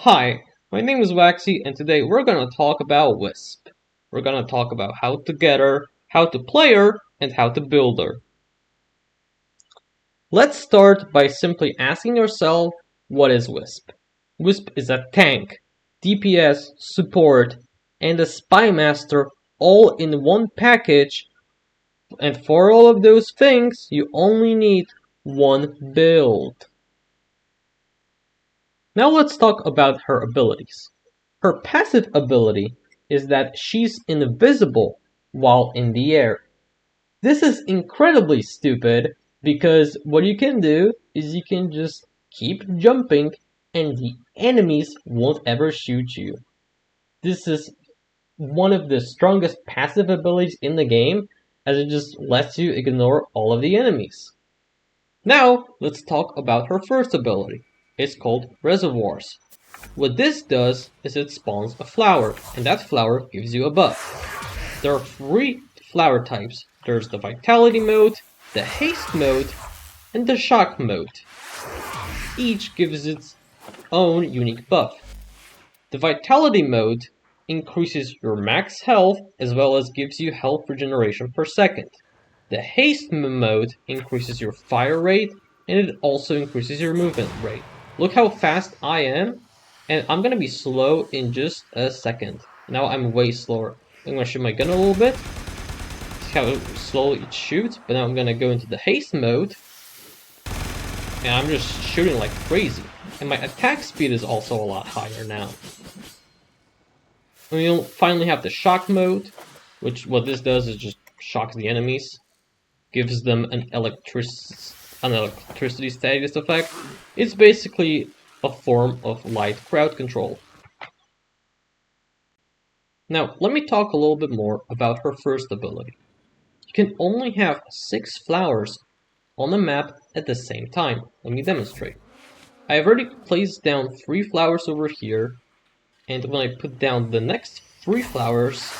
Hi, my name is Waxy, and today we're gonna talk about Wisp. We're gonna talk about how to get her, how to play her, and how to build her. Let's start by simply asking yourself, what is Wisp? Wisp is a tank, DPS, support, and a spy master all in one package, and for all of those things, you only need one build. Now let's talk about her abilities. Her passive ability is that she's invisible while in the air. This is incredibly stupid because what you can do is you can just keep jumping and the enemies won't ever shoot you. This is one of the strongest passive abilities in the game, as it just lets you ignore all of the enemies. Now let's talk about her first ability. It's called Reservoirs. What this does is it spawns a flower, and that flower gives you a buff. There are three flower types. There's the Vitality mode, the Haste mode, and the Shock mode. Each gives its own unique buff. The Vitality mode increases your max health as well as gives you health regeneration per second. The Haste mode increases your fire rate, and it also increases your movement rate. Look how fast I am. And I'm gonna be slow in just a second. Now I'm way slower. I'm gonna shoot my gun a little bit. See how slowly it shoots. But now I'm gonna go into the haste mode. And I'm just shooting like crazy. And my attack speed is also a lot higher now. And you'll finally have the shock mode. Which what this does is just shocks the enemies. Gives them an electricity status effect. It's basically a form of light crowd control. Now, let me talk a little bit more about her first ability. You can only have 6 flowers on the map at the same time. Let me demonstrate. I have already placed down 3 flowers over here, and when I put down the next 3 flowers,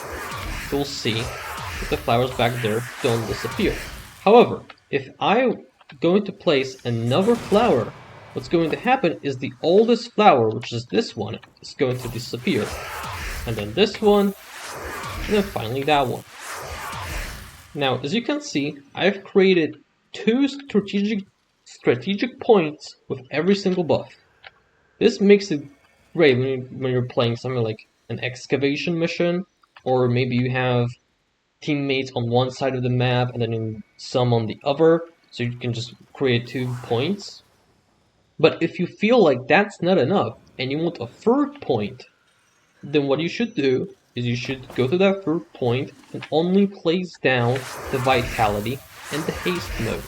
you'll see that the flowers back there don't disappear. However, if I'm going to place another flower, what's going to happen is the oldest flower, which is this one, is going to disappear. And then this one, and then finally that one. Now, as you can see, I've created 2 strategic points with every single buff. This makes it great when you're playing something like an excavation mission, or maybe you have teammates on one side of the map and then some on the other, so you can just create 2 points. But if you feel like that's not enough and you want a third point, then what you should do is you should go to that third point and only place down the Vitality and the Haste mode.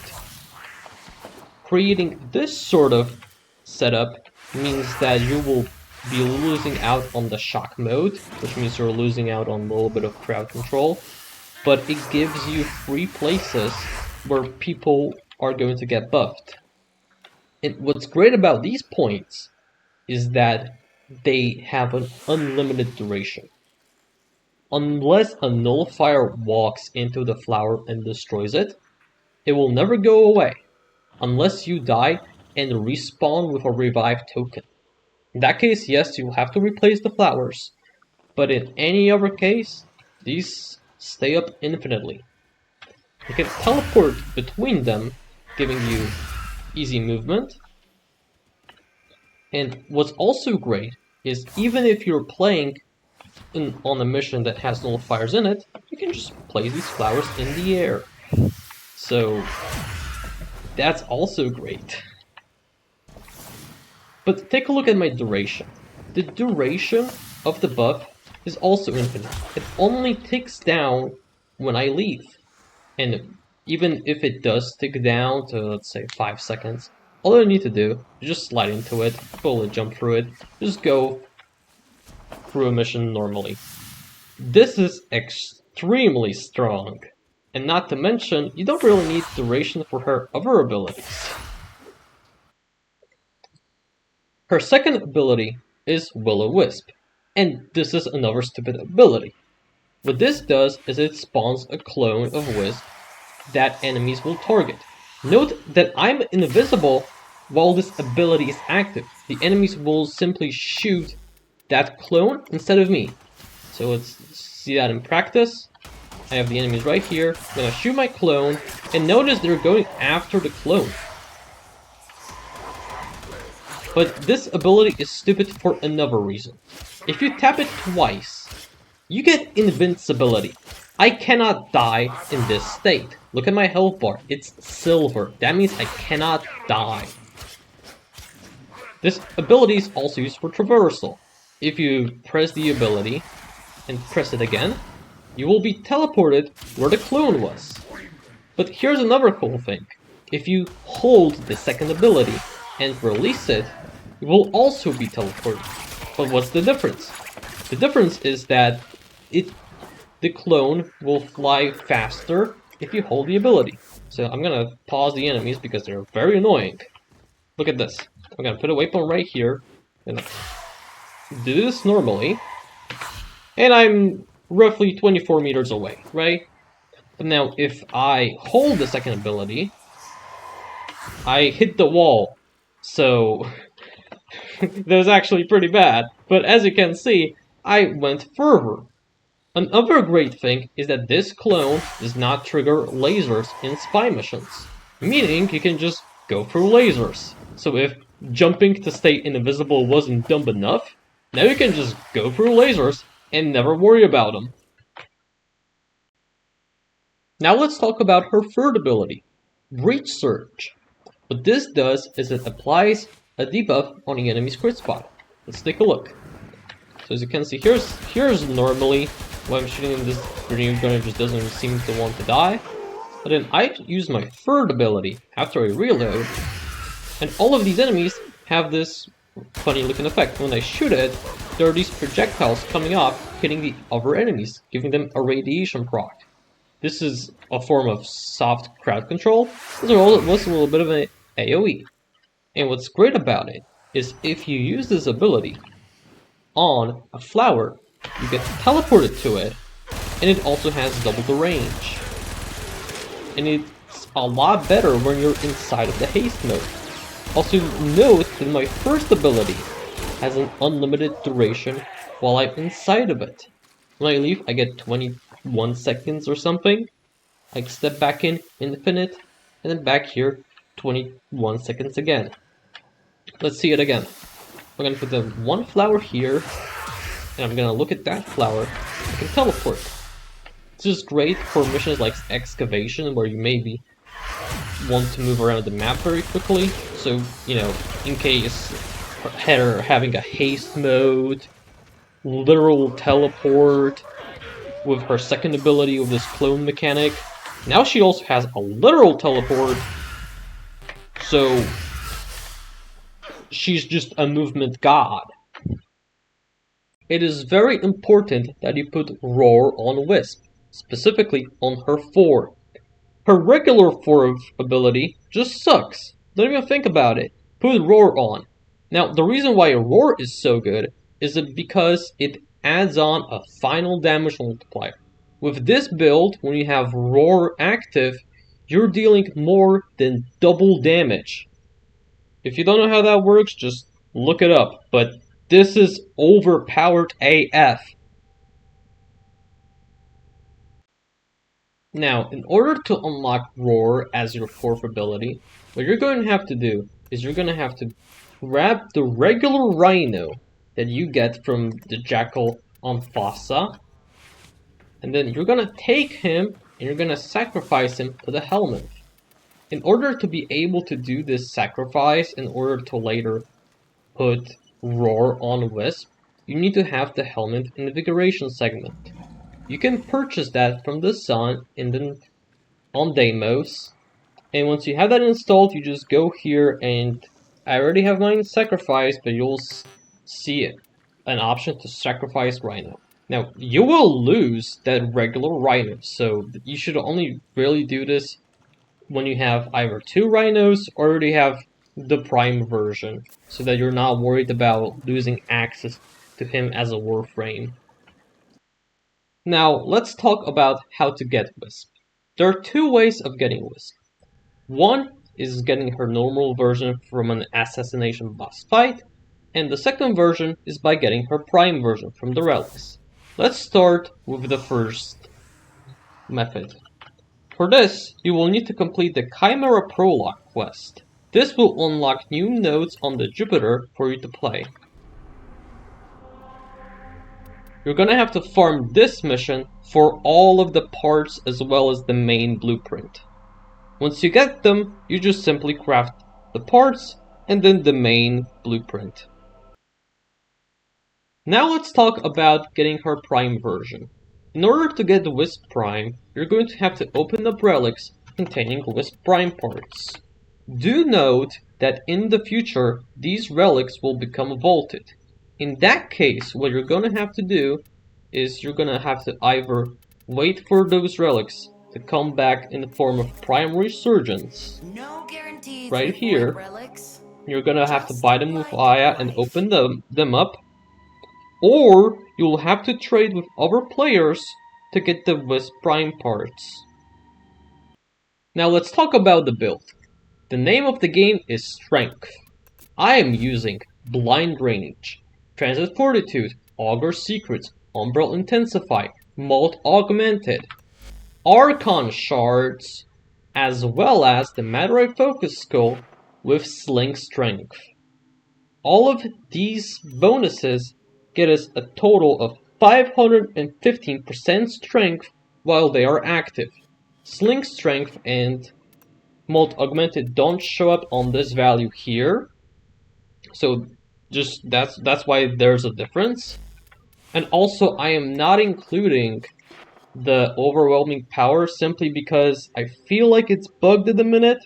Creating this sort of setup means that you will be losing out on the shock mode, which means you're losing out on a little bit of crowd control, but it gives you 3 places where people are going to get buffed. And what's great about these points is that they have an unlimited duration. Unless a nullifier walks into the flower and destroys it, it will never go away, unless you die and respawn with a revive token. In that case, yes, you'll have to replace the flowers, but in any other case, these stay up infinitely. You can teleport between them, giving you easy movement. And what's also great is even if you're playing on a mission that has nullifiers in it, you can just place these flowers in the air. So that's also great. But take a look at my duration. The duration of the buff is also infinite. It only ticks down when I leave. And even if it does tick down to, let's say, 5 seconds, all I need to do is just slide into it, fully jump through it, just go through a mission normally. This is extremely strong. And not to mention, you don't really need duration for her other abilities. Her second ability is Wil-O-Wisp. And this is another stupid ability. What this does is it spawns a clone of Wisp that enemies will target. Note that I'm invisible while this ability is active, the enemies will simply shoot that clone instead of me. So let's see that in practice. I have the enemies right here. I'm gonna shoot my clone, and notice they're going after the clone. But this ability is stupid for another reason. If you tap it twice, you get invincibility. I cannot die in this state. Look at my health bar, it's silver. That means I cannot die. This ability is also used for traversal. If you press the ability and press it again, you will be teleported where the clone was. But here's another cool thing. If you hold the second ability and release it, you will also be teleported. But what's the difference? The difference is that the clone will fly faster if you hold the ability. So I'm gonna pause the enemies because they're very annoying. Look at this. I'm gonna put a waypoint right here, and do this normally, and I'm roughly 24 meters away, right? But now if I hold the second ability, I hit the wall, so that was actually pretty bad. But as you can see, I went further. Another great thing is that this clone does not trigger lasers in spy missions, meaning you can just go through lasers. So if jumping to stay invisible wasn't dumb enough, now you can just go through lasers and never worry about them. Now let's talk about her third ability, Breach Surge. What this does is it applies a debuff on the enemy's crit spot. Let's take a look. So as you can see, here's normally when I'm shooting this grenade gunner just doesn't seem to want to die. But then I use my third ability after I reload, and all of these enemies have this funny looking effect. When I shoot it, there are these projectiles coming up, hitting the other enemies, giving them a radiation proc. This is a form of soft crowd control. This was a little bit of an AoE. And what's great about it is if you use this ability on a flower, you get teleported to it, and it also has double the range. And it's a lot better when you're inside of the haste mode. Also note that my first ability has an unlimited duration while I'm inside of it. When I leave, I get 21 seconds or something. I step back in, infinite, and then back here, 21 seconds again. Let's see it again. I'm gonna put the one flower here, and I'm gonna look at that flower. I can teleport. This is great for missions like excavation, where you maybe want to move around the map very quickly. So, you know, in case her having a haste mode, literal teleport with her second ability with this clone mechanic. Now she also has a literal teleport, so she's just a movement god. It is very important that you put Roar on Wisp, specifically on her 4. Her regular 4 ability just sucks. Don't even think about it. Put Roar on. Now, the reason why Roar is so good is that because it adds on a final damage multiplier. With this build, when you have Roar active, you're dealing more than double damage. If you don't know how that works, just look it up, but this is overpowered AF. Now, in order to unlock Roar as your 4th ability, what you're going to have to do is you're going to have to grab the regular Rhino that you get from the Jackal on Fossa, and then you're going to take him and you're going to sacrifice him to the Helmet. In order to be able to do this sacrifice, in order to later put Roar on Wisp, you need to have the Helmet Invigoration segment. You can purchase that from the Sun and then on Deimos, and once you have that installed, you just go here, and I already have mine sacrificed, but you'll see an option to sacrifice Rhino. Now, you will lose that regular Rhino, so you should only really do this when you have either 2 Rhinos or already have the Prime version, so that you're not worried about losing access to him as a Warframe. Now, let's talk about how to get Wisp. There are 2 ways of getting Wisp. One is getting her normal version from an assassination boss fight, and the second version is by getting her prime version from the relics. Let's start with the first method. For this, you will need to complete the Chimera Prologue quest. This will unlock new nodes on the Jupiter for you to play. You're gonna have to farm this mission for all of the parts as well as the main blueprint. Once you get them, you just simply craft the parts and then the main blueprint. Now let's talk about getting her prime version. In order to get the Wisp Prime, you're going to have to open up relics containing Wisp Prime parts. Do note that in the future, these relics will become vaulted. In that case, what you're going to have to do is you're going to have to either wait for those relics to come back in the form of Prime Resurgence. No guarantees right here. relics. You're going to have to buy them with Aya and open them up. Or you'll have to trade with other players to get the Wisp Prime parts. Now let's talk about the build. The name of the game is Strength. I am using Blind Range, Transit Fortitude, Augur Secrets, Umbral Intensify, Molt Augmented, Archon Shards, as well as the Madurai Focus Skull with Sling Strength. All of these bonuses get us a total of 515% strength while they are active. Sling Strength and Molt Augmented don't show up on this value here, so just that's why there's a difference. And also I am not including the Overwhelming Power simply because I feel like it's bugged at the minute.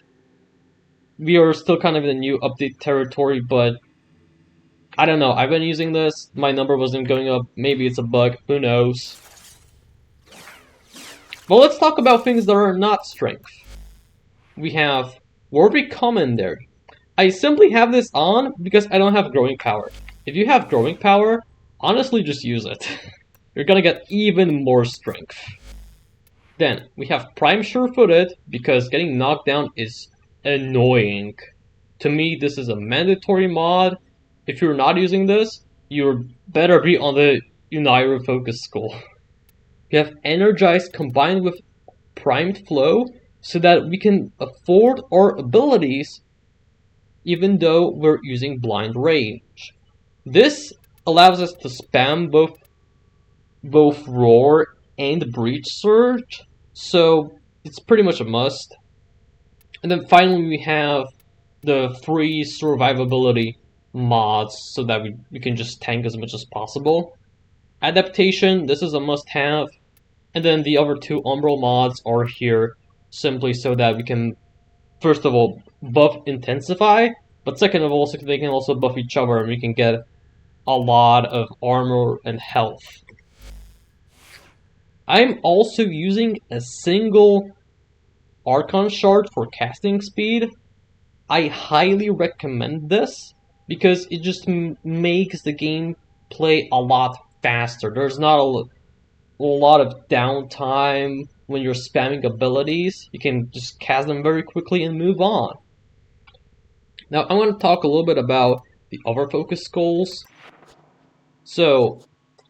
We are still kind of in the new update territory, but I don't know, I've been using this, my number wasn't going up, maybe it's a bug, who knows. But let's talk about things that are not strength. We have Warby Commentary. I simply have this on because I don't have Growing Power. If you have Growing Power, honestly just use it. You're gonna get even more strength. Then, we have Prime Sure-Footed because getting knocked down is annoying. To me, this is a mandatory mod. If you're not using this, you better be on the Unairu Focus Skull. We have Energized combined with Primed Flow so that we can afford our abilities even though we're using Blind Range. This allows us to spam both Roar and Breach Surge, so it's pretty much a must. And then finally we have the free survivability mods so that we can just tank as much as possible. Adaptation, this is a must-have. And then the other two Umbral mods are here simply so that we can, first of all, buff Intensify, but second of all, so they can also buff each other and we can get a lot of armor and health. I'm also using a single Archon Shard for casting speed. I highly recommend this because it just makes the gameplay a lot faster. There's not a lot of downtime when you're spamming abilities. You can just cast them very quickly and move on. Now I want to talk a little bit about the other focus skulls. So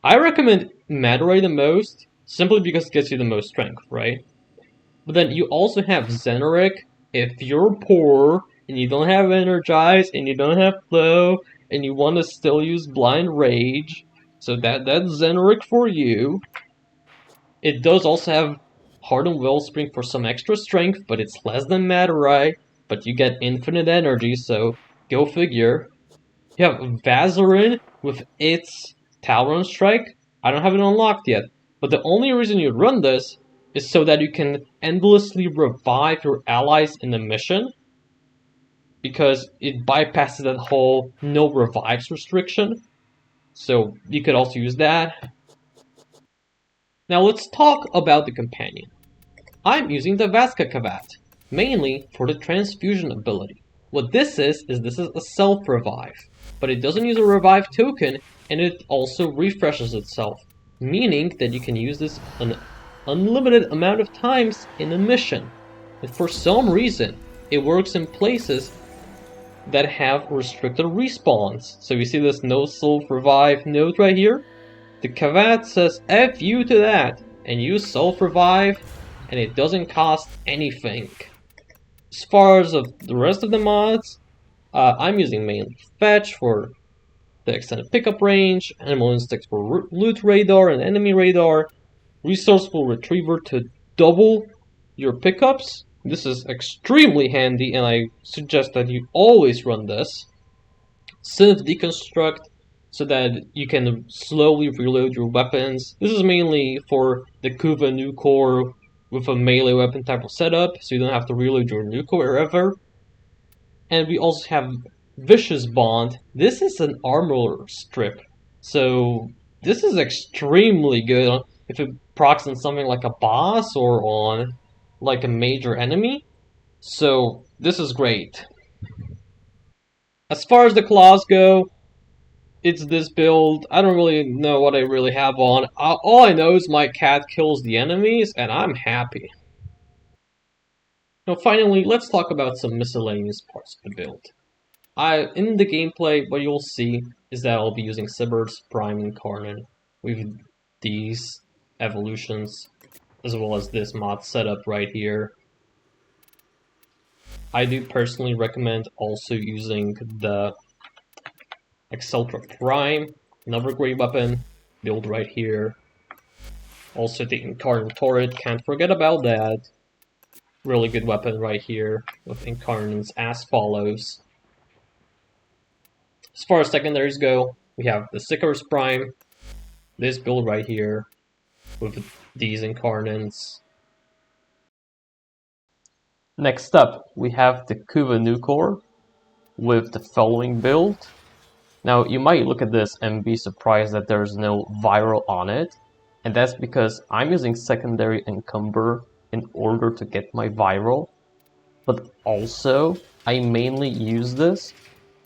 I recommend Madurai the most, simply because it gets you the most strength, right? But then you also have Zenoric if you're poor and you don't have Energize and you don't have Flow and you want to still use Blind Rage. So that's Zenoric for you. It does also have Hardened Wellspring for some extra strength, but it's less than Madurai, but you get infinite energy, so go figure. You have Vazarin with its Talon Strike. I don't have it unlocked yet, but the only reason you run this is so that you can endlessly revive your allies in the mission, because it bypasses that whole no revives restriction, so you could also use that. Now let's talk about the companion. I'm using the Vaska Kavat, mainly for the transfusion ability. What this is a self-revive, but it doesn't use a revive token, and it also refreshes itself, meaning that you can use this an unlimited amount of times in a mission. And for some reason, it works in places that have restricted respawns. So you see this no self-revive note right here? The caveat says F you to that, and use self-revive, and it doesn't cost anything. As far as the rest of the mods, I'm using mainly Fetch for the extended pickup range, Animal Instincts for loot radar and enemy radar, Resourceful Retriever to double your pickups. This is extremely handy, and I suggest that you always run this. Synth Deconstruct, so that you can slowly reload your weapons. This is mainly for the Kuva new core with a melee weapon type of setup, so you don't have to reload your new core ever. And we also have Vicious Bond. This is an armor strip, so this is extremely good if it procs on something like a boss or on like a major enemy. So this is great. As far as the claws go, it's this build. I don't really know what I really have on. All I know is my cat kills the enemies, and I'm happy. Now finally, let's talk about some miscellaneous parts of the build. In the gameplay, what you'll see is that I'll be using Wisp Prime Incarnate with these evolutions, as well as this mod setup right here. I do personally recommend also using the Exceltra Prime, another great weapon, build right here. Also the Incarnate Turret, can't forget about that. Really good weapon right here, with Incarnates as follows. As far as secondaries go, we have the Wisp Prime, this build right here, with these Incarnates. Next up, we have the Kuva new core, with the following build. Now, you might look at this and be surprised that there's no viral on it, and that's because I'm using secondary encumber in order to get my viral, but also I mainly use this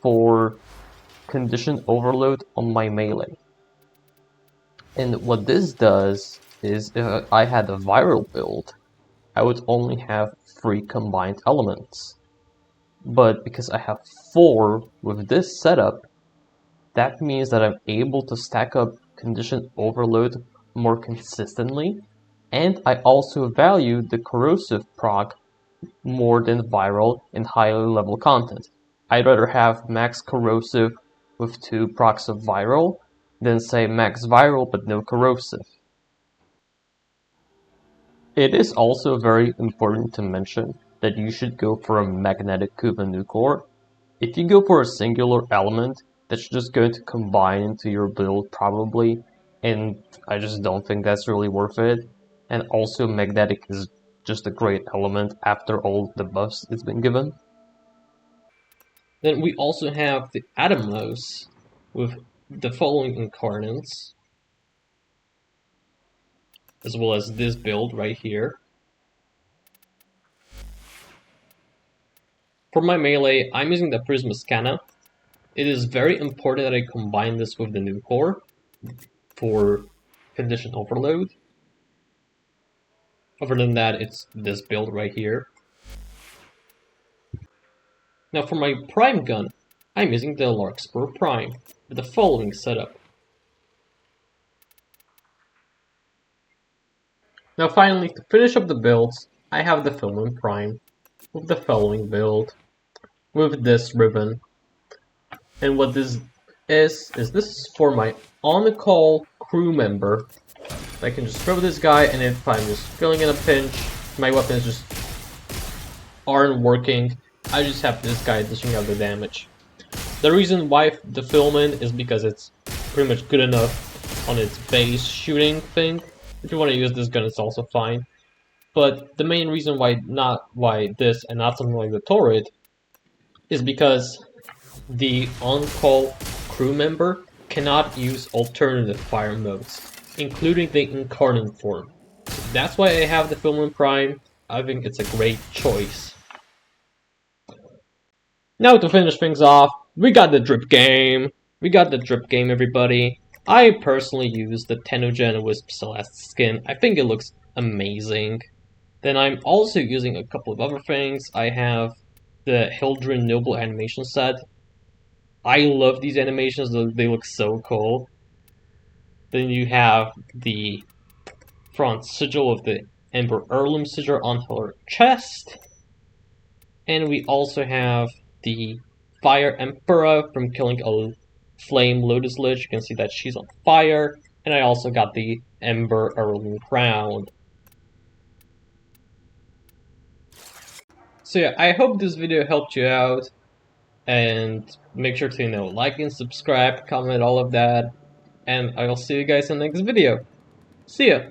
for condition overload on my melee. And what this does is, if I had a viral build, I would only have 3 combined elements. But because I have 4 with this setup, that means that I'm able to stack up condition overload more consistently, and I also value the corrosive proc more than viral in higher level content. I'd rather have max corrosive with 2 procs of viral than say max viral but no corrosive. It is also very important to mention that you should go for a magnetic Kuva new core. If you go for a singular element, that's just going to combine into your build probably, and I just don't think that's really worth it. And also magnetic is just a great element after all the buffs it's been given. Then we also have the Atomos with the following incarnates, as well as this build right here. For my melee, I'm using the Prismascana. It is very important that I combine this with the new core for condition overload. Other than that, it's this build right here. Now for my prime gun, I'm using the Larkspur Prime with the following setup. Now finally, to finish up the builds, I have the Filament Prime with the following build with this ribbon. And what this is this is for my on-call crew member. I can just throw this guy, and if I'm just feeling in a pinch, my weapons just aren't working, I just have this guy dishing out the damage. The reason why the filament is because it's pretty much good enough on its base shooting thing. If you want to use this gun, it's also fine. But the main reason why this and not something like the turret is because the on-call crew member cannot use alternative fire modes, including the incarnate form. That's why I have the Filament Prime. I think it's a great choice. Now to finish things off, we got the drip game. Everybody. I personally use the Tenogen Wisp Celeste skin. I think it looks amazing. Then I'm also using a couple of other things. I have the Hildren Noble animation set. I love these animations, they look so cool. Then you have the front sigil of the Ember Heirloom sigil on her chest. And we also have the Fire Emperor from killing a Flame Lotus Lich. You can see that she's on fire. And I also got the Ember Heirloom crown. So yeah, I hope this video helped you out. And make sure to, like and subscribe, comment, all of that. And I will see you guys in the next video. See ya!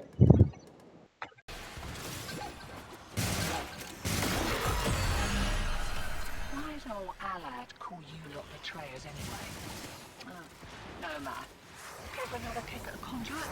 Why does old Alad call you lot betrayers anyway? Oh, no matter. Give another kick at the conduit.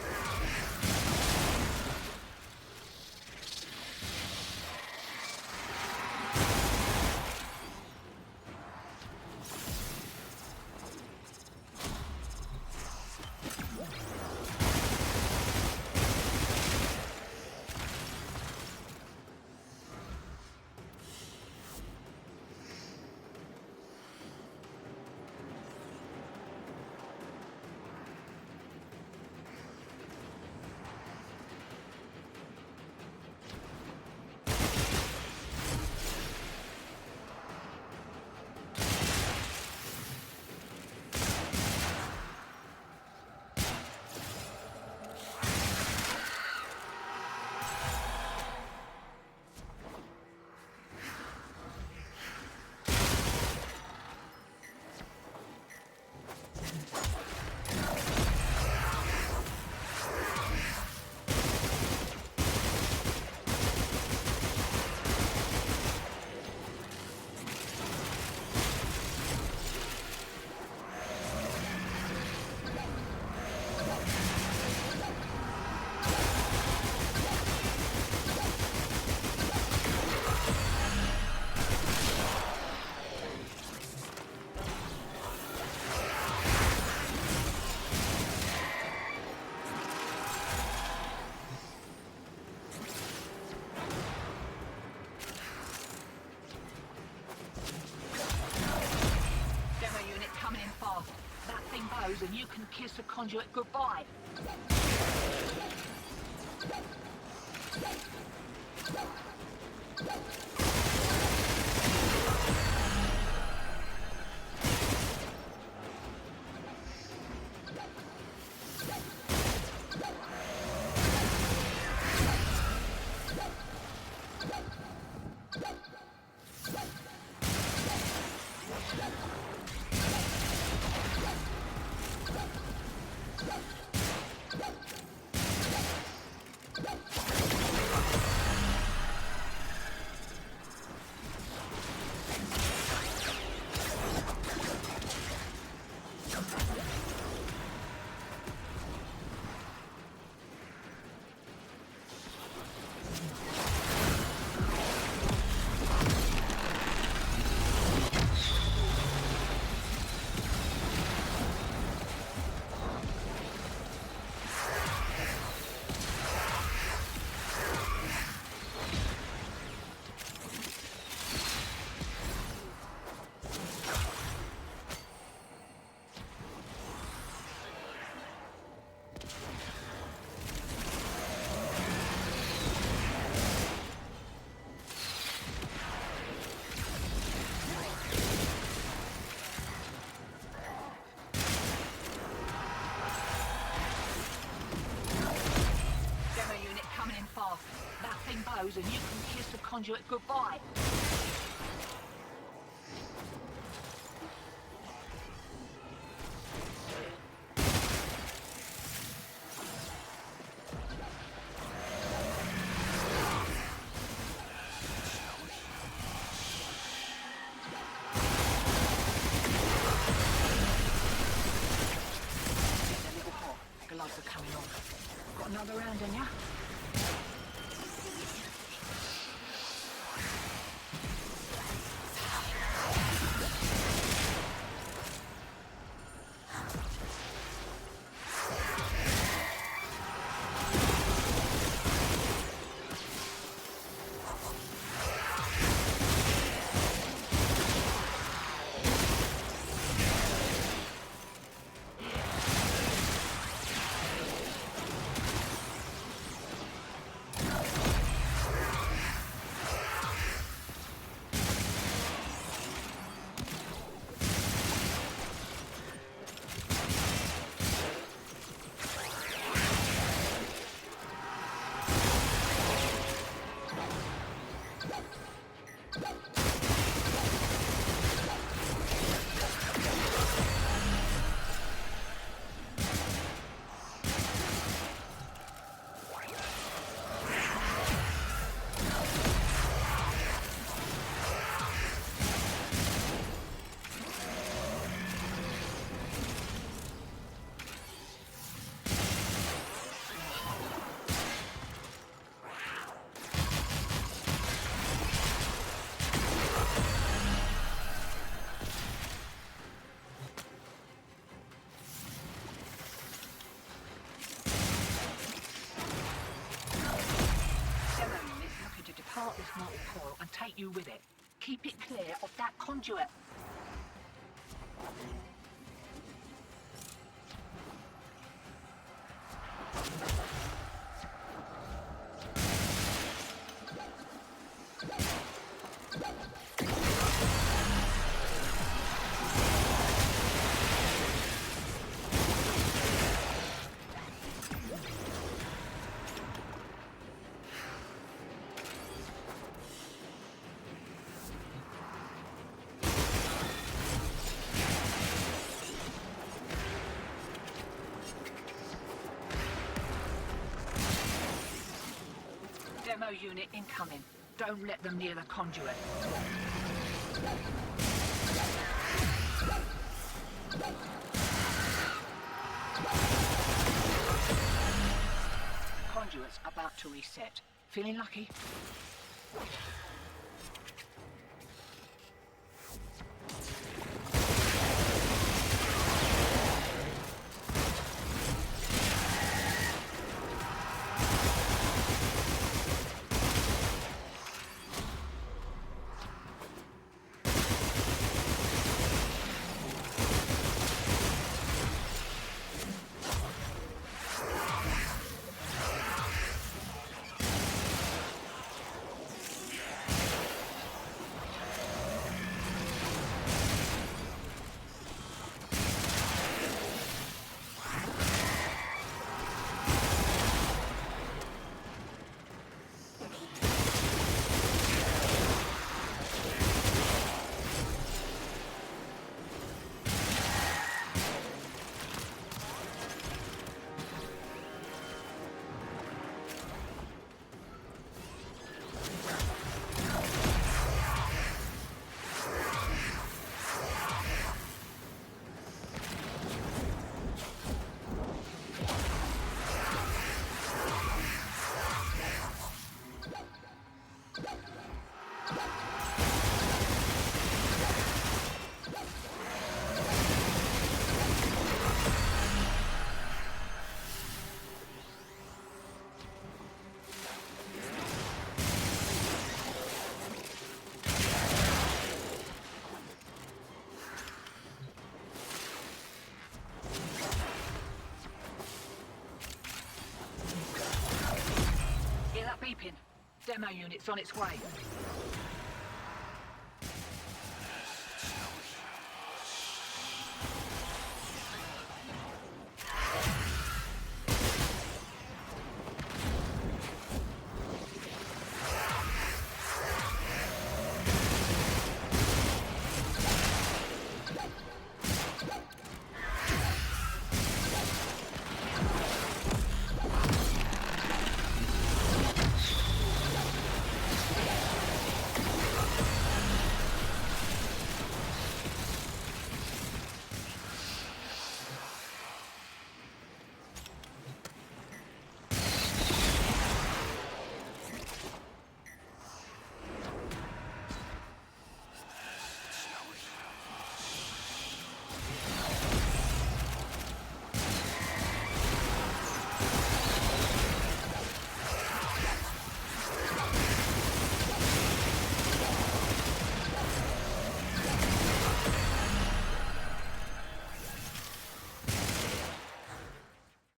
And you can kiss the conduit goodbye. That thing bows and you can kiss the conduit goodbye. It's a little hot. Gloves are coming off. Got another round in ya? exotic coil and take you with it. Keep it clear of that conduit. Demo unit incoming. Don't let them near the conduit. Conduit's about to reset. Feeling lucky? Hear that beeping? Demo unit's on its way.